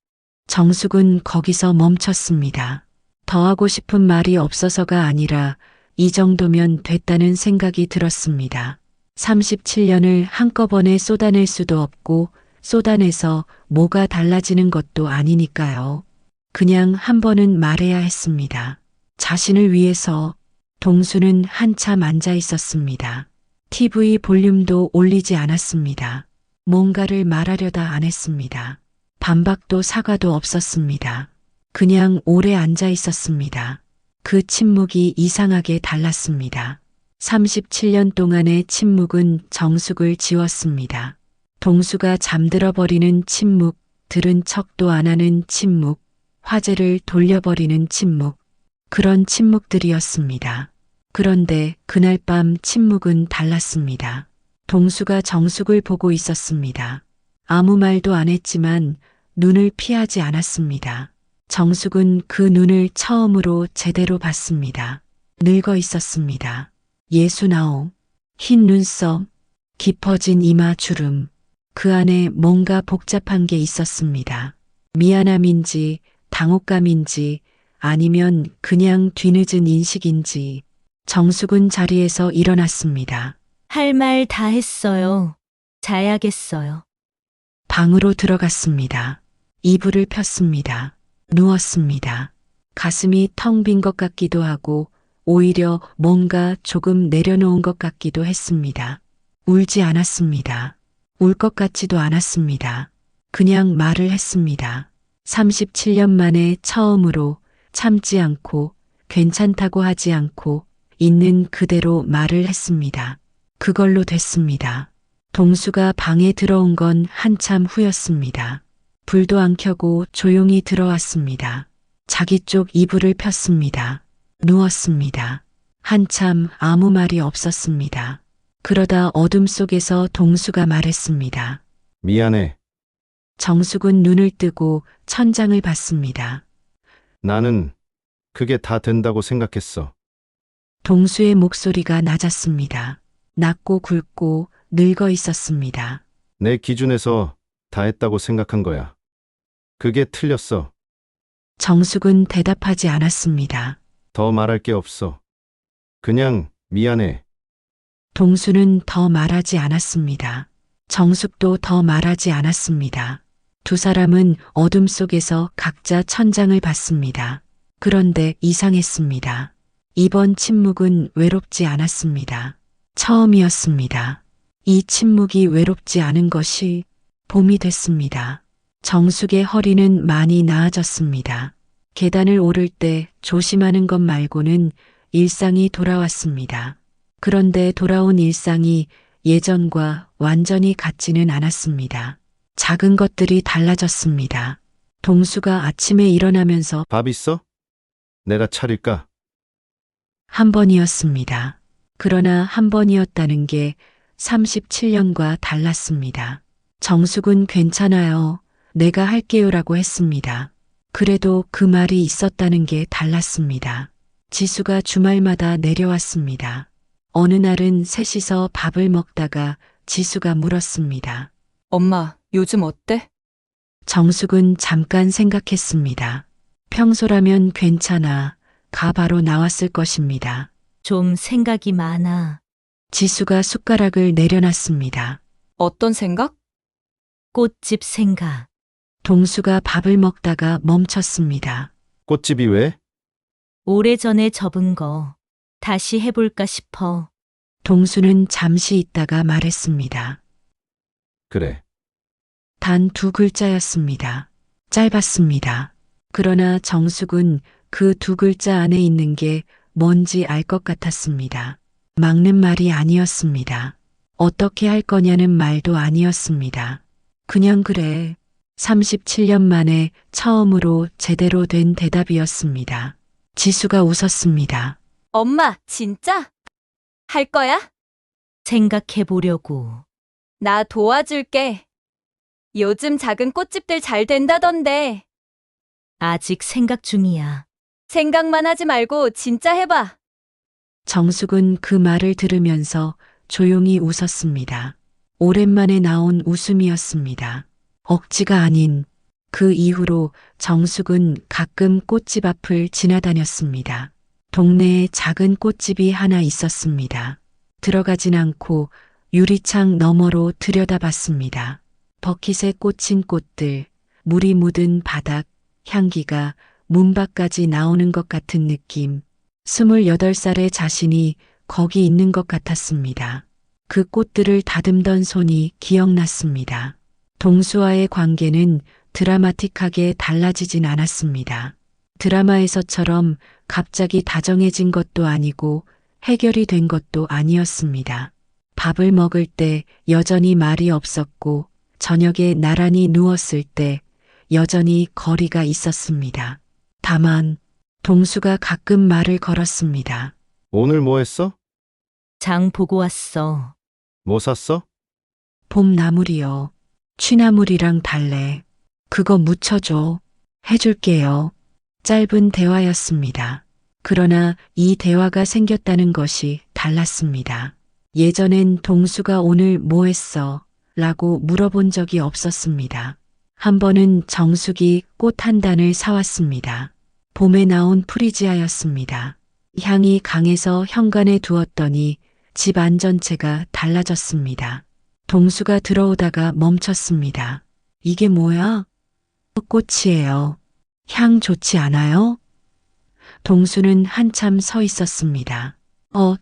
정숙은 거기서 멈췄습니다. 더 하고 싶은 말이 없어서가 아니라 이 정도면 됐다는 생각이 들었습니다. 37년을 한꺼번에 쏟아낼 수도 없고 쏟아내서 뭐가 달라지는 것도 아니니까요. 그냥 한 번은 말해야 했습니다. 자신을 위해서. 동수는 한참 앉아 있었습니다. TV 볼륨도 올리지 않았습니다. 뭔가를 말하려다 안 했습니다. 반박도 사과도 없었습니다. 그냥 오래 앉아 있었습니다. 그 침묵이 이상하게 달랐습니다. 37년 동안의 침묵은 정숙을 지웠습니다. 동수가 잠들어 버리는 침묵, 들은 척도 안 하는 침묵, 화제를 돌려버리는 침묵, 그런 침묵들이었습니다. 그런데 그날 밤 침묵은 달랐습니다. 동수가 정숙을 보고 있었습니다. 아무 말도 안 했지만 눈을 피하지 않았습니다. 정숙은 그 눈을 처음으로 제대로 봤습니다. 늙어 있었습니다. 69, 흰 눈썹, 깊어진 이마 주름, 그 안에 뭔가 복잡한 게 있었습니다. 미안함인지 당혹감인지 아니면 그냥 뒤늦은 인식인지 정숙은 자리에서 일어났습니다. 할 말 다 했어요. 자야겠어요. 방으로 들어갔습니다. 이불을 폈습니다. 누웠습니다. 가슴이 텅 빈 것 같기도 하고 오히려 뭔가 조금 내려놓은 것 같기도 했습니다. 울지 않았습니다. 울 것 같지도 않았습니다. 그냥 말을 했습니다. 37년 만에 처음으로 참지 않고 괜찮다고 하지 않고 있는 그대로 말을 했습니다. 그걸로 됐습니다. 동수가 방에 들어온 건 한참 후였습니다. 불도 안 켜고 조용히 들어왔습니다. 자기 쪽 이불을 폈습니다. 누웠습니다. 한참 아무 말이 없었습니다. 그러다 어둠 속에서 동수가 말했습니다. 미안해. 정숙은 눈을 뜨고 천장을 봤습니다. 나는 그게 다 된다고 생각했어. 동수의 목소리가 낮았습니다. 낮고 굵고 늙어 있었습니다. 내 기준에서 다 했다고 생각한 거야. 그게 틀렸어. 정숙은 대답하지 않았습니다. 더 말할 게 없어. 그냥 미안해. 동수는 더 말하지 않았습니다. 정숙도 더 말하지 않았습니다. 두 사람은 어둠 속에서 각자 천장을 봤습니다. 그런데 이상했습니다. 이번 침묵은 외롭지 않았습니다. 처음이었습니다. 이 침묵이 외롭지 않은 것이 봄이 됐습니다. 정숙의 허리는 많이 나아졌습니다. 계단을 오를 때 조심하는 것 말고는 일상이 돌아왔습니다. 그런데 돌아온 일상이 예전과 완전히 같지는 않았습니다. 작은 것들이 달라졌습니다. 동수가 아침에 일어나면서 밥 있어? 내가 차릴까? 한 번이었습니다. 그러나 한 번이었다는 게 37년과 달랐습니다. 정숙은 괜찮아요. 내가 할게요라고 했습니다. 그래도 그 말이 있었다는 게 달랐습니다. 지수가 주말마다 내려왔습니다. 어느 날은 셋이서 밥을 먹다가 지수가 물었습니다. 엄마, 요즘 어때? 정숙은 잠깐 생각했습니다. 평소라면 괜찮아. 가 바로 나왔을 것입니다. 좀 생각이 많아. 지수가 숟가락을 내려놨습니다. 어떤 생각? 꽃집 생각. 동수가 밥을 먹다가 멈췄습니다. 꽃집이 왜? 오래전에 접은 거 다시 해볼까 싶어. 동수는 잠시 있다가 말했습니다. 그래. 단 두 글자였습니다. 짧았습니다. 그러나 정숙은 그 두 글자 안에 있는 게 뭔지 알 것 같았습니다. 막는 말이 아니었습니다. 어떻게 할 거냐는 말도 아니었습니다. 그냥 그래. 37년 만에 처음으로 제대로 된 대답이었습니다. 지수가 웃었습니다. 엄마, 진짜? 할 거야? 생각해 보려고. 나 도와줄게. 요즘 작은 꽃집들 잘 된다던데. 아직 생각 중이야. 생각만 하지 말고 진짜 해봐. 정숙은 그 말을 들으면서 조용히 웃었습니다. 오랜만에 나온 웃음이었습니다. 억지가 아닌 그 이후로 정숙은 가끔 꽃집 앞을 지나다녔습니다. 동네에 작은 꽃집이 하나 있었습니다. 들어가진 않고 유리창 너머로 들여다봤습니다. 버킷에 꽂힌 꽃들, 물이 묻은 바닥, 향기가 문 밖까지 나오는 것 같은 느낌. 28살의 자신이 거기 있는 것 같았습니다. 그 꽃들을 다듬던 손이 기억났습니다. 동수와의 관계는 드라마틱하게 달라지진 않았습니다. 드라마에서처럼 갑자기 다정해진 것도 아니고 해결이 된 것도 아니었습니다. 밥을 먹을 때 여전히 말이 없었고 저녁에 나란히 누웠을 때 여전히 거리가 있었습니다. 다만 동수가 가끔 말을 걸었습니다. 오늘 뭐 했어? 장 보고 왔어. 뭐 샀어? 봄나물이요. 취나물이랑 달래. 그거 묻혀줘. 해줄게요. 짧은 대화였습니다. 그러나 이 대화가 생겼다는 것이 달랐습니다. 예전엔 동수가 오늘 뭐 했어? 라고 물어본 적이 없었습니다. 한 번은 정숙이 꽃 한 단을 사왔습니다. 봄에 나온 프리지아였습니다. 향이 강해서 현관에 두었더니 집 안 전체가 달라졌습니다. 동수가 들어오다가 멈췄습니다. 이게 뭐야? 꽃이에요. 향 좋지 않아요? 동수는 한참 서 있었습니다.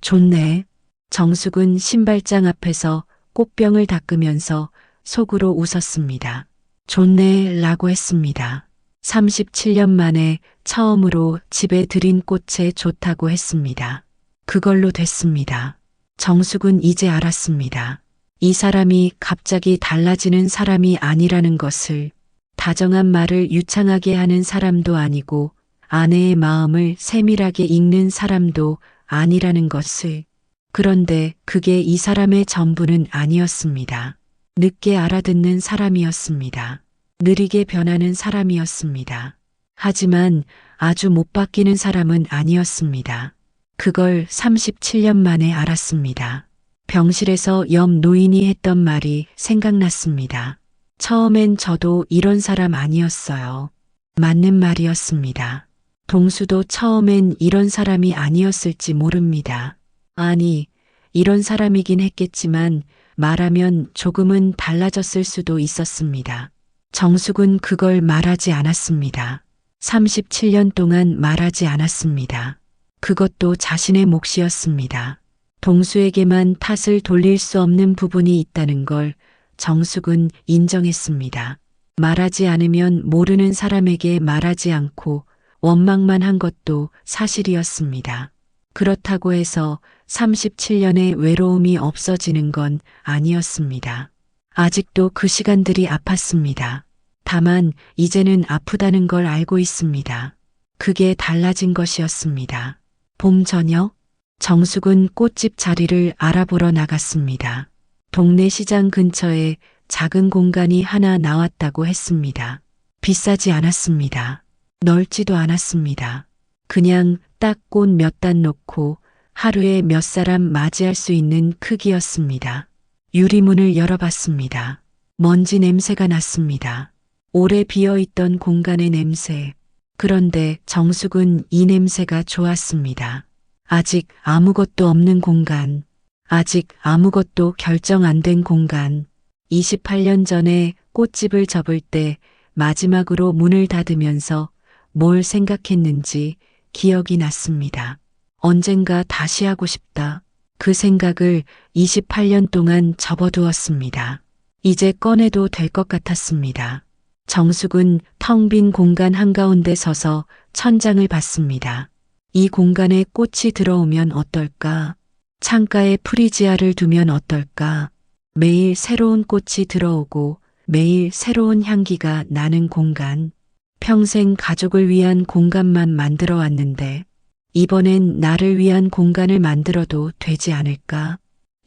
좋네. 정숙은 신발장 앞에서 꽃병을 닦으면서 속으로 웃었습니다. 좋네 라고 했습니다. 37년 만에 처음으로 집에 들인 꽃에 좋다고 했습니다. 그걸로 됐습니다. 정숙은 이제 알았습니다. 이 사람이 갑자기 달라지는 사람이 아니라는 것을, 다정한 말을 유창하게 하는 사람도 아니고 아내의 마음을 세밀하게 읽는 사람도 아니라는 것을. 그런데 그게 이 사람의 전부는 아니었습니다. 늦게 알아듣는 사람이었습니다. 느리게 변하는 사람이었습니다. 하지만 아주 못 바뀌는 사람은 아니었습니다. 그걸 37년 만에 알았습니다. 병실에서 옆 노인이 했던 말이 생각났습니다. 처음엔 저도 이런 사람 아니었어요. 맞는 말이었습니다. 동수도 처음엔 이런 사람이 아니었을지 모릅니다. 아니, 이런 사람이긴 했겠지만 말하면 조금은 달라졌을 수도 있었습니다. 정숙은 그걸 말하지 않았습니다. 37년 동안 말하지 않았습니다. 그것도 자신의 몫이었습니다. 동수에게만 탓을 돌릴 수 없는 부분이 있다는 걸 정숙은 인정했습니다. 말하지 않으면 모르는 사람에게 말하지 않고 원망만 한 것도 사실이었습니다. 그렇다고 해서 37년의 외로움이 없어지는 건 아니었습니다. 아직도 그 시간들이 아팠습니다. 다만 이제는 아프다는 걸 알고 있습니다. 그게 달라진 것이었습니다. 봄 저녁, 정숙은 꽃집 자리를 알아보러 나갔습니다. 동네 시장 근처에 작은 공간이 하나 나왔다고 했습니다. 비싸지 않았습니다. 넓지도 않았습니다. 그냥 딱 꽃 몇 단 놓고 하루에 몇 사람 맞이할 수 있는 크기였습니다. 유리문을 열어봤습니다. 먼지 냄새가 났습니다. 오래 비어있던 공간의 냄새. 그런데 정숙은 이 냄새가 좋았습니다. 아직 아무것도 없는 공간. 아직 아무것도 결정 안 된 공간. 28년 전에 꽃집을 접을 때 마지막으로 문을 닫으면서 뭘 생각했는지 기억이 났습니다. 언젠가 다시 하고 싶다. 그 생각을 28년 동안 접어두었습니다. 이제 꺼내도 될 것 같았습니다. 정숙은 텅 빈 공간 한가운데 서서 천장을 봤습니다. 이 공간에 꽃이 들어오면 어떨까? 창가에 프리지아를 두면 어떨까? 매일 새로운 꽃이 들어오고 매일 새로운 향기가 나는 공간. 평생 가족을 위한 공간만 만들어 왔는데 이번엔 나를 위한 공간을 만들어도 되지 않을까?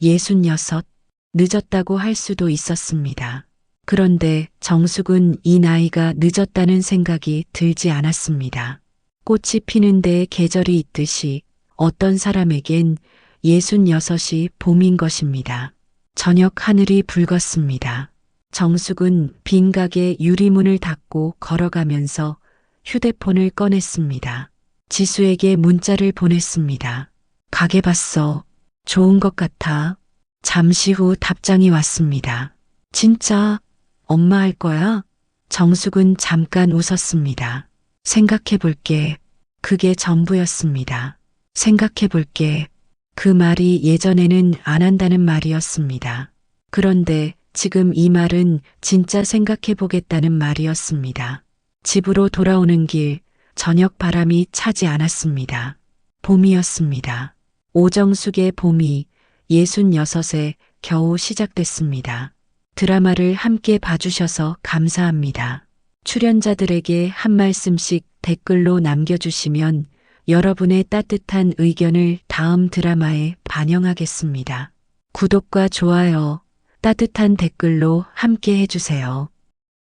66, 늦었다고 할 수도 있었습니다. 그런데 정숙은 이 나이가 늦었다는 생각이 들지 않았습니다. 꽃이 피는 데에 계절이 있듯이 어떤 사람에겐 66이 봄인 것입니다. 저녁 하늘이 붉었습니다. 정숙은 빈 가게 유리문을 닫고 걸어가면서 휴대폰을 꺼냈습니다. 지수에게 문자를 보냈습니다. 가게 봤어. 좋은 것 같아. 잠시 후 답장이 왔습니다. 진짜 엄마 할 거야? 정숙은 잠깐 웃었습니다. 생각해 볼게. 그게 전부였습니다. 생각해 볼게. 그 말이 예전에는 안 한다는 말이었습니다. 그런데 지금 이 말은 진짜 생각해 보겠다는 말이었습니다. 집으로 돌아오는 길, 저녁 바람이 차지 않았습니다. 봄이었습니다. 오정숙의 봄이 66에 겨우 시작됐습니다. 드라마를 함께 봐주셔서 감사합니다. 출연자들에게 한 말씀씩 댓글로 남겨주시면 여러분의 따뜻한 의견을 다음 드라마에 반영하겠습니다. 구독과 좋아요, 따뜻한 댓글로 함께 해주세요.